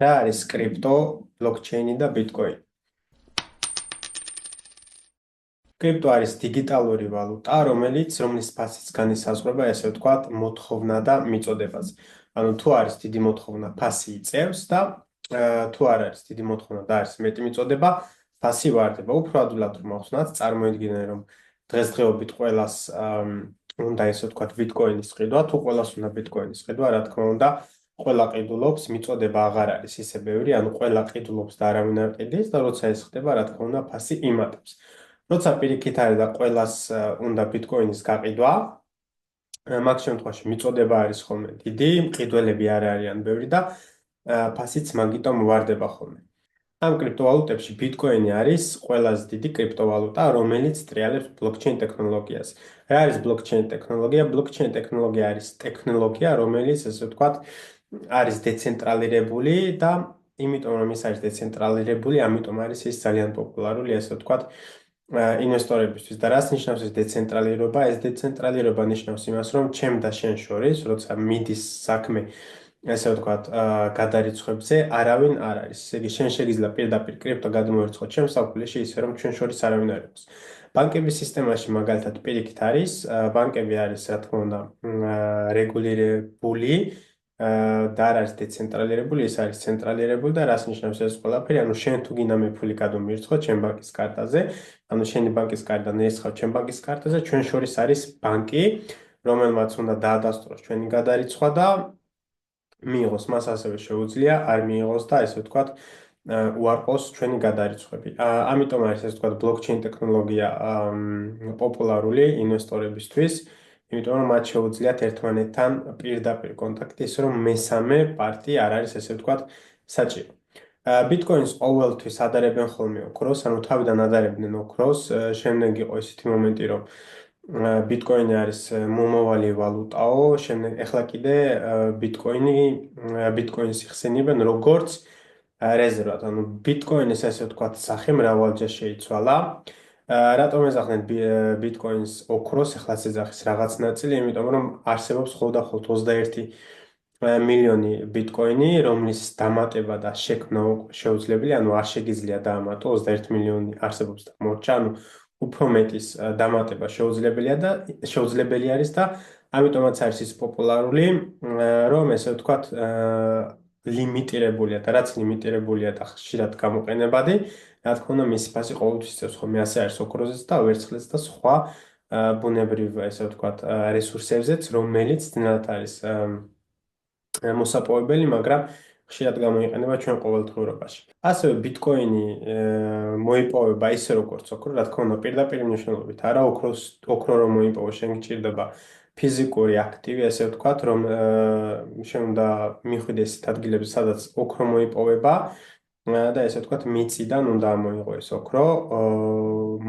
რა არის კრიპტო, ბლოკჩეინი და ბიტკოინი? კრიპტო არის დიგიტალური ვალუტა, რომლის ფასიც განისაზღვრება, ესე ვთქვათ, მოთხოვნა და მიწოდებაზე. ანუ თუ არის დიდი მოთხოვნა, ფასი იწევს და თუ არ არის დიდი მოთხოვნა და არის მეტი მიწოდება, ფასი ვარდება. უფრო ადვილად რომ ახსნათ, წარმოიდგინე, რომ დღესდღეობით ყველას უნდა ესე ვთქვათ, ბიტკოინის ყიდვა, თუ ყველას უნდა ბიტკოინის ყიდვა, რა თქმა უნდა, ყველა ყიდულობს, მიწოდება აღარ არის ისე ბევრი, ანუ ყველა ყიდულობს და არავინ არ ყიდის და როცა ეს ხდება, რა თქმა უნდა, ფასი იმატებს. როცა პირიქით არის და ყველას უნდა ბიტკოინის გაყიდვა, მაგ შემთხვევაში მიწოდება არის ხოლმე დიდი, მყიდველები არ არიან ბევრი და ფასიც მაგიტომ ვარდება ხოლმე. ამ კრიპტოვალუტებში ბიტკოინი არის ყველაზე დიდი კრიპტოვალუტა, რომელიც ტრიალებს ბლოკჩეინ ტექნოლოგიას. რა არის ბლოკჩეინ ტექნოლოგია? ბლოკჩეინ ტექნოლოგია არის ტექნოლოგია, რომელიც, ესე ვთქვათ, არის დეცენტრალიზებული და იმიტომ რომ ის არის დეცენტრალიზებული, ამიტომ არის ის ძალიან პოპულარული, ესე ვთქვათ, ინვესტორებისთვის. და რას ნიშნავს ეს დეცენტრალიზება? ეს დეცენტრალიზება ნიშნავს იმას, რომ ჩემ და შენ შორის, როცა მიდის საქმე, ესე ვთქვათ, გადარიცხვებზე, არავინ არ არის. ესე იგი, შენ შეგიძლია პირდაპირ კრიპტო გადმოერცხო ჩემ საფულეში, ისე რომ ჩვენ შორის არავინ არ იყოს. ბანკების სისტემაში მაგალითად პირიქით არის, ბანკები არის, რა თქმა უნდა, რეგულირებული და არ არის დეცენტრალიზებული, ის არის ცენტრალიზებული და რას ნიშნავს ეს ყველაფერი? ანუ შენ თუ გინდა მე ფული გადმოირცხო ჩემ ბანკის კარტაზე, ანუ შენი ბანკის კარტიდან ერცხავ ჩემ ბანკის კარტაზე, ჩვენ შორის არის ბანკი, რომელმაც უნდა დაადასტუროს ჩვენი გადარიცხვა და მიიღოს, მას ასევე შეუძლია არ მიიღოს და ესე ვთქვათ, უარყოს ჩვენი გადარიცხვები. ამიტომ არის ესე ვთქვათ ბლოკჩეინ ტექნოლოგია პოპულარული ინვესტორებისთვის, იმიტომ რომ მათ შეუძლიათ ერთმანეთთან პირდაპირ კონტაქტი, ისე რომ მესამე პარტი არ არის ესე ვთქვათ საჭირო. ბიტკოინს ყოველთვის ადარებენ ხოლმე ოქროს, ანუ თავიდან ადარებდნენ ოქროს, შემდეგ იყო ისეთი მომენტი, რომ ბიტკოინი არის მომავალი ვალუტაო, შემდეგ ეხლა კიდე ბიტკოინს იხსენიებენ როგორც რეზერვად, ანუ ბიტკოინის ესე ვთქვათ სახე მრავალჯერ შეიცვალა. რატომ ეძახდნენ ბიტკოინს ოქროს, ეხლაც ეძახის რაღაც ნაწილი, იმიტომ რომ არსებობს მხოლოდ 21 მილიონი ბიტკოინი, რომლის დამატება და შექმნა შეუძლებელია, ანუ არ შეგიძლია დაამატო, 21 მილიონი არსებობს და მორჩა, ანუ უფრო მეტის დამატება შეუძლებელი არის და ამიტომაც არის ის პოპულარული, რომ ესე ვთქვათ, ლიმიტირებულია და რაც ლიმიტირებულია და ხშირად გამოყენებადი, რა თქმა უნდა, მისი ფასი ყოველთვის იწევს ხოლმე, ასე არის ოქროზეც და ვერცხლზეც და სხვა ბუნებრივ, ესე ვთქვათ, რესურსებზეც, რომელიც ძნელად არის მოსაპოვებელი, მაგრამ ხშირად გამოიყენება ჩვენ ყოველდღიურობაში. ასევე ბიტკოინი მოიპოვება ისე როგორც ოქრო, რა თქმა უნდა, პირდაპირ მნიშვნელობით. არა ოქრო რომ მოიპოვო, შენ გჭირდება ფიზიკური აქტივი, ესე ვთქვათ, რომ შენ უნდა მიხვიდეს ადგილებზე, სადაც ოქრო მოიპოვება და ესე ვთქვათ, მიწიდან უნდა მოიღო ეს ოქრო,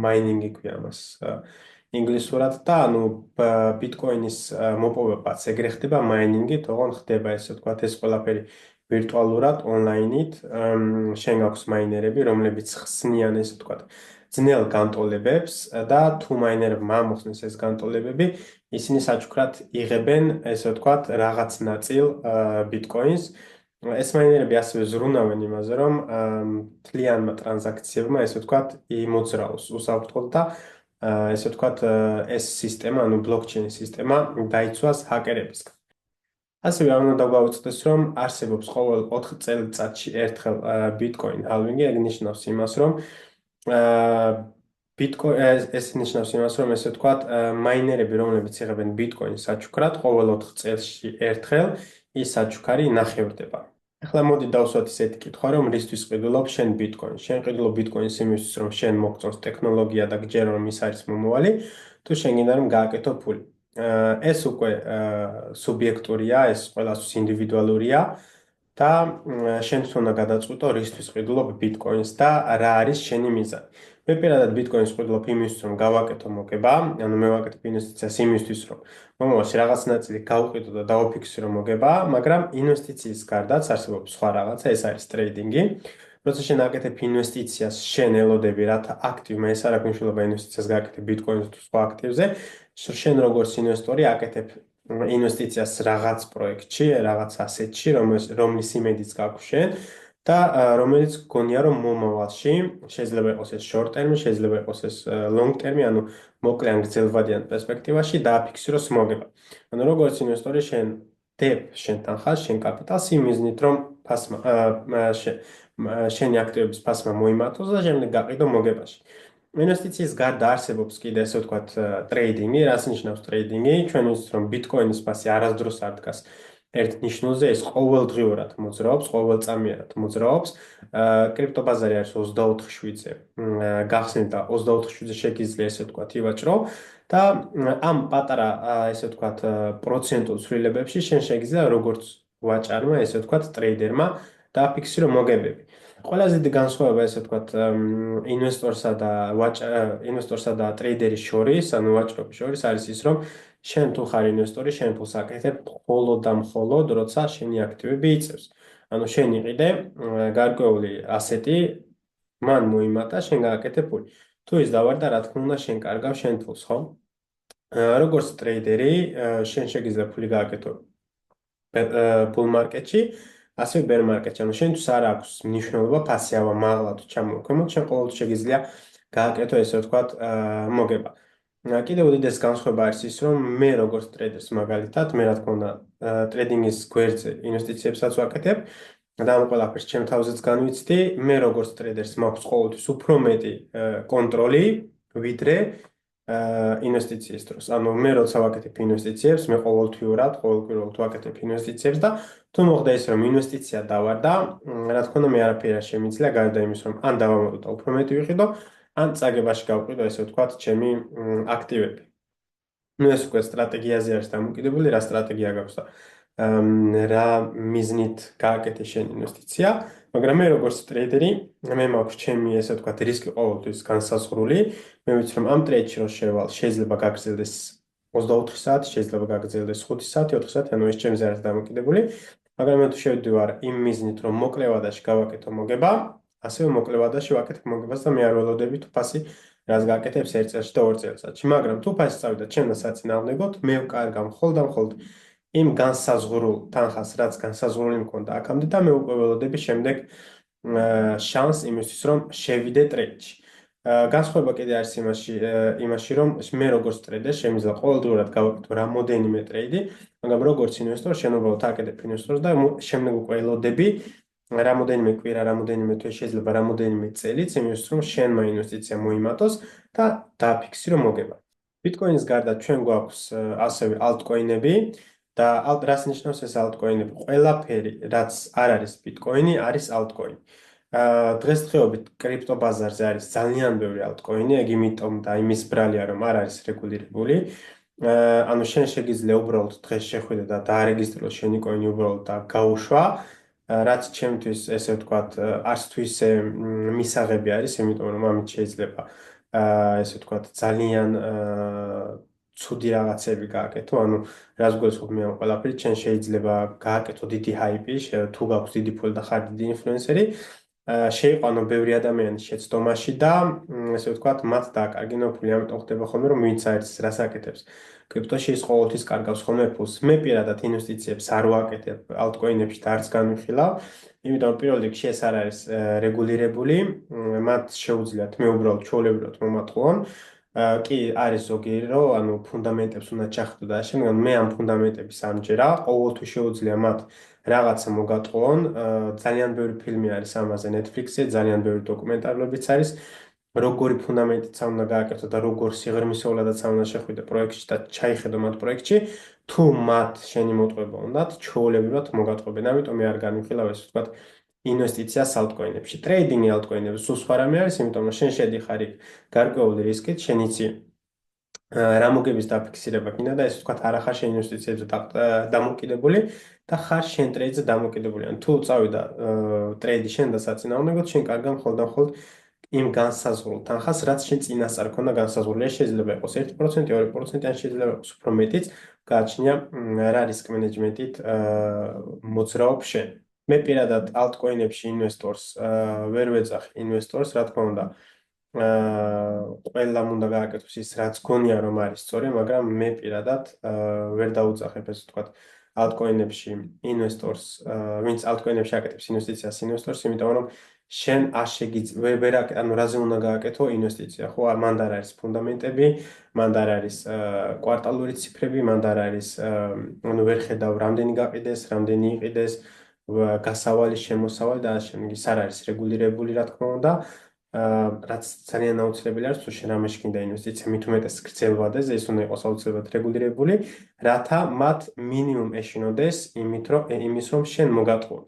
მაინინგი ქვია მას ინგლისურად და ანუ ბიტკოინის მოპოვებაც ეგრე ხდება მაინინგით, ოღონდ ხდება ესე ვთქვათ, ეს ყველაფერი ვირტუალურად, ონლაინით, შენ გაქვს მაინერები, რომლებიც ხსნიან ესე ვთქვათ, ძნელ განტოლებებს და თუ მაინერებმა მოხსნეს ეს განტოლებები, ისინი საჩუქრად იღებენ, ესე ვთქვათ, რაღაც ნაწილ ბიტკოინს. ეს მაინერები ასევე ზრუნავენ იმაზე, რომ მთლიანმა ტრანზაქციებმა, ესე ვთქვათ, იმოძრაოს უსაფრთხოდ და ესე ვთქვათ, ეს სისტემა, ანუ ბლოკჩეინის სისტემა დაიცვას ჰაკერებისგან. ასევე არ უნდა დაგვაუწყდეს, რომ არსებობს ყოველ 4 წელიწადში ერთხელ ბიტკოინ ჰალვინგი, ეგ ნიშნავს იმას, რომ ეს ნიშნავს იმას, რომ ესე ვთქვათ, მაინერები, რომლებიც იღებენ ბიტკოინს საჩუქრად, ყოველ 4 წელში ერთხელ ის საჩუქარი ნახევრდება. ახლა მოდი დავსვათ ისეთი კითხვა, რომ რისთვის ყიდულობ შენ ბიტკოინს? შენ ყიდულობ ბიტკოინს იმისთვის, რომ შენ მოგწონს ტექნოლოგია და გჯერო, რომ ის არის მომავალი, თუ შენ გინდა რომ გააკეთო ფული. ეს უკვე სუბიექტურია, ეს ყველასთვის ინდივიდუალურია და შენთვის უნდა გადაწყვიტო, რისთვის ყიდულობ ბიტკოინს და რა არის შენი მიზანი. მე პირადად ბიტკოინს ყიდულობ იმისთვის, რომ გავაკეთო მოგება, ანუ მე ვაკეთებ ინვესტიციას იმისთვის, რომ მომავალში რაღაც ნაწილი გავყიდო და დავაფიქსირო მოგება, მაგრამ ინვესტიციის გარდაც არსებობს სხვა რაღაცა, ეს არის ტრეიდინგი. როცა შენ აკეთებ ინვესტიციას, შენ ელოდები, რათა აქტივმა ეს არ აქვს მნიშვნელობა ინვესტიციას გააკეთებ ბიტკოინზე თუ სხვა აქტივზე, შენ როგორც ინვესტორი აკეთებ ინვესტიციას რაღაც პროექტში, რაღაც ასეთში, რომლის იმედიც გაქვს შენ და რომელიც გონია რომ მომავალში შეიძლება იყოს ეს short term, შეიძლება იყოს ეს long term, ანუ მოკლე ან გრძელვადიან პერსპექტივაში დააფიქსიროს მოგება. ანუ როგორც ინვესტორი შენ დებ შენ თანხას, შენ კაპიტალს იმ მიზნით რომ ფასმა შენი აქტივების ფასმა მოიმატოს და შემდეგ გაყიდო მოგებაში. ინვესტიციის გარდა არსებობს კიდე ესე ვთქვათ ტრეიდინგი, რას ნიშნავს ტრეიდინგი? ჩვენ ვიცით რომ ბიტკოინის ფასი არასდროს არ დგას ერთ ნიშნულზე, ეს ყოველდღიურად მოძრაობს, ყოველწამიერად მოძრაობს. კრიპტობაზარი არის 24/7-ზე. გახსნით და 24/7-ზე შეგიძლია ესე ვთქვათ ივაჭრო და ამ პატარა ესე ვთქვათ პროცენტულ ცვლილებებში შენ შეგიძლია როგორც ვაჭარმა, ესე ვთქვათ ტრეიდერმა დააფიქსირო მოგებები. ყველაზე დიდი განსხვავება ესე ვთქვათ ინვესტორსა და ტრეიდერის შორის, ანუ ვაჭრობის შორის არის ის, რომ შენ თუ ხარ ინვესტორი, შენ ფულს აკეთებ მხოლოდ და მხოლოდ, როცა შენი აქტივები იწევს. ანუ შენ იყიდე გარკვეული ასეტი, მან მოიმატა, შენ გააკეთე ფული. თუ ის დავარდა, რა თქმა უნდა, შენ კარგავ შენ ფულს, ხო? როგორც ტრეიდერი, შენ შეგიძლია ფული გააკეთო bull market-ში, ასევე bear market-ში. ანუ შენთვის არ აქვს მნიშვნელობა ფასი ავა მაღლა თუ ჩამოქვემოთ, შენ ყოველთვის შეგიძლია გააკეთო ესე ვთქვათ მოგება. კიდევ უდიდესი განსხვავება არის ის, რომ მე როგორც ტრეიდერს მაგალითად, მე რა თქმა უნდა ტრეიდინგის გვერდზე ინვესტიციებსაც ვაკეთებ და ამ ყველაფერს ჩემ თავზეც განვიცდი, მე როგორც ტრეიდერს მაქვს ყოველთვის უფრო მეტი კონტროლი, ვიდრე ინვესტიციის დროს. ანუ მე როცა ვაკეთებ ინვესტიციებს, მე ყოველთვიურად, ყოველკვირვად ვაკეთებ ინვესტიციებს და თუ მოხდა ის, რომ ინვესტიცია დავარდა, რა თქმა უნდა მე არაფერი არ შემიძლია გარდა იმის, რომ ან დავამატო და უფრო მეტი ვიყიდო, ან წაგებაში გავყიდო, ესე ვთქვათ, ჩემი აქტივები. ნუ ეს უკვე სტრატეგიაზე არის დამოკიდებული, რა სტრატეგია გაქვს და რა მიზნით გააკეთე შენ ინვესტიცია, მაგრამ მე როგორც ტრეიდერი, მე მაქვს ჩემი ესე ვთქვათ რისკი ყოველთვის განსაზღვრული. მე ვიცი რომ ამ ტრეიდში რო შევალ, შეიძლება გაგრძელდეს 24 საათი, შეიძლება გაგრძელდეს 5 საათი, 4 საათი, ანუ ეს ჩემზე არის დამოკიდებული. მაგრამ მე თუ შევდივარ იმ მიზნით, რომ მოკლე ვადაში გავაკეთო მოგება, ასევე მოკლე ვადაში ვაკეთებ მოგებას და მე არ ველოდები თუ ფასი რაც გააკეთებს 1 წელში და 2 წელიწადში. მაგრამ თუ ფასი წავიდა ჩემთან საწინააღმდეგოდ, მე ვკარგავ მხოლოდ და მხოლოდ იმ განსაზღვრულ თანხას, რაც განსაზღვრული მქონდა აქამდე და მე უკვე ველოდები შემდეგ შანს იმისთვის, რომ შევიდე ტრეიდში. განსხვავება კიდე არის იმაში, რომ მე როგორც ტრეიდერ შემიძლია ყოველდღურად გავაკეთო რამოდენიმე ტრეიდი, მაგრამ როგორც ინვესტორ შენ უბრალოდ აკეთებ ინვესტორს და შემდეგ უკვე ელოდები რამოდენიმე კვირა, რამოდენიმე თვე, შეიძლება რამოდენიმე წელიც იმისთვის, რომ შენმა ინვესტიცია მოიმატოს და დააფიქსირო მოგება. ბიტკოინის გარდა ჩვენ გვაქვს ასევე ალტკოინები და რას ნიშნავს ეს ალტკოინები? ყველაფერი, რაც არ არის ბიტკოინი, არის ალტკოინი. დღესდღეობით კრიპტობაზარზე არის ძალიან ბევრი ალტკოინი, ეგ იმიტომ და იმის ბრალია, რომ არ არის რეგულირებული. ანუ შენ შეგიძლია უბრალოდ დღეს შეხვიდე და დაარეგისტრირო შენი კოინი უბრალოდ და გაუშვა, რაც ჩემთვის ესე ვთქვათ, არც თუ ისე მისაღები არის, იმიტომ რომ ამით შეიძლება ესე ვთქვათ, ძალიან ცუდი რაღაცები გააკეთო, ანუ რას გვესხობ მე ამ ყველაფერით, შენ შეიძლება გააკეთო დიდი ჰაიპი, თუ გაქვს დიდი ფული და ხარ დიდი ინფლუენსერი, შეიყვანო ბევრი ადამიანი შეცდომაში და ესე ვთქვათ, მათ დააკარგინო ფული, ამიტომ ხდება ხოლმე, რომ ვინც არის რას აკეთებს. კრიპტოში ის ყოველთვის კარგავს ხოლმე ფულს. მე პირადად ინვესტიციებს არ ვაკეთებ ალტკოინებში და არც განვიხილავ, იმიტომ რომ პირველ რიგში ეს არ არის რეგულირებული, მათ შეუძლიათ მე უბრალოდ ჩვეულებრივად მომატყუონ. კი არის ზოგიერთი რომ ანუ ფუნდამენტებს უნდა ჩახვიდო და შემდგომ მე ამ ფუნდამენტების ამჯერა ყოველთვის შეუძლია მათ რაღაცა მოგატყუონ. ძალიან ბევრი ფილმი არის ამაზე Netflix-ზე, ძალიან ბევრი დოკუმენტარებიც არის. როგორი ფუნდამენტიც უნდა გააკეთო და როგორ სიღრმისეულადაც უნდა შეხვიდე პროექტში და ჩაიხედო მათ პროექტში, თუ მათ შენი მოტყუება უნდათ, ჩვეულებრივად მოგატყუებენ. ამიტომ მე არ განვიხილავ ეს ვთქვათ ინვესტიციას ალტკოინებში. ტრეიდინგი ალტკოინებში სულ სხვა რამე არის, იმიტომ რომ შენ შედიხარ იქ გარკვეული რისკით, შენ იცი რა მოგების დაფიქსირება გინდა და ეს ვთქვათ არ ახარ შენ ინვესტიციებზე დამოკიდებული და ხარ შენ ტრეიდზე დამოკიდებული. ან თუ წავიდა ტრეიდი შენ და საწინააღმდეგოდ, შენ კარგავ მხოლოდ და მხოლოდ იმ განსაზღვრულ თანხას, რაც შენ წინასწარ ქონდა განსაზღვრული. ეს შეიძლება იყოს 1%, 2%, ან შეიძლება იყოს უფრო მეტიც, გააჩნია რა რისკ მენეჯმენტით მოძრაობ შენ. მე პირადად ალტკოინებში ინვესტორს ვერ ვეძახი ინვესტორს, რა თქმა უნდა. ყველამ უნდა გააკეთოს ის, რაც გონია რომ არის სწორი, მაგრამ მე პირადად ვერ დაუძახებ ეს ვთქვათ ალტკოინებში ინვესტორს, ვინც ალტკოინებში აკეთებს ინვესტიციას ინვესტორს, იმიტომ რომ შენ არ ანუ რაზე უნდა გააკეთო ინვესტიცია, ხო? მანდ არ არის ფუნდამენტები, მანდ არ არის კვარტალური ციფრები, მანდ არ არის ანუ ვერ ხედავ რამდენი გაყიდეს, რამდენი იყიდეს, გასავალი, შემოსავალი და ასე შემდეგ. ის არ არის რეგულირებული, რა თქმა უნდა. რაც ძალიან აუცილებელი არის, თუ შენ რამეში გინდა ინვესტიცია, მით უმეტეს გრძელვადაზე, ის უნდა იყოს აუცილებლად რეგულირებული, რათა მათ მინიმუმ ეშინოდეს იმის, რომ შენ მოგატყუონ.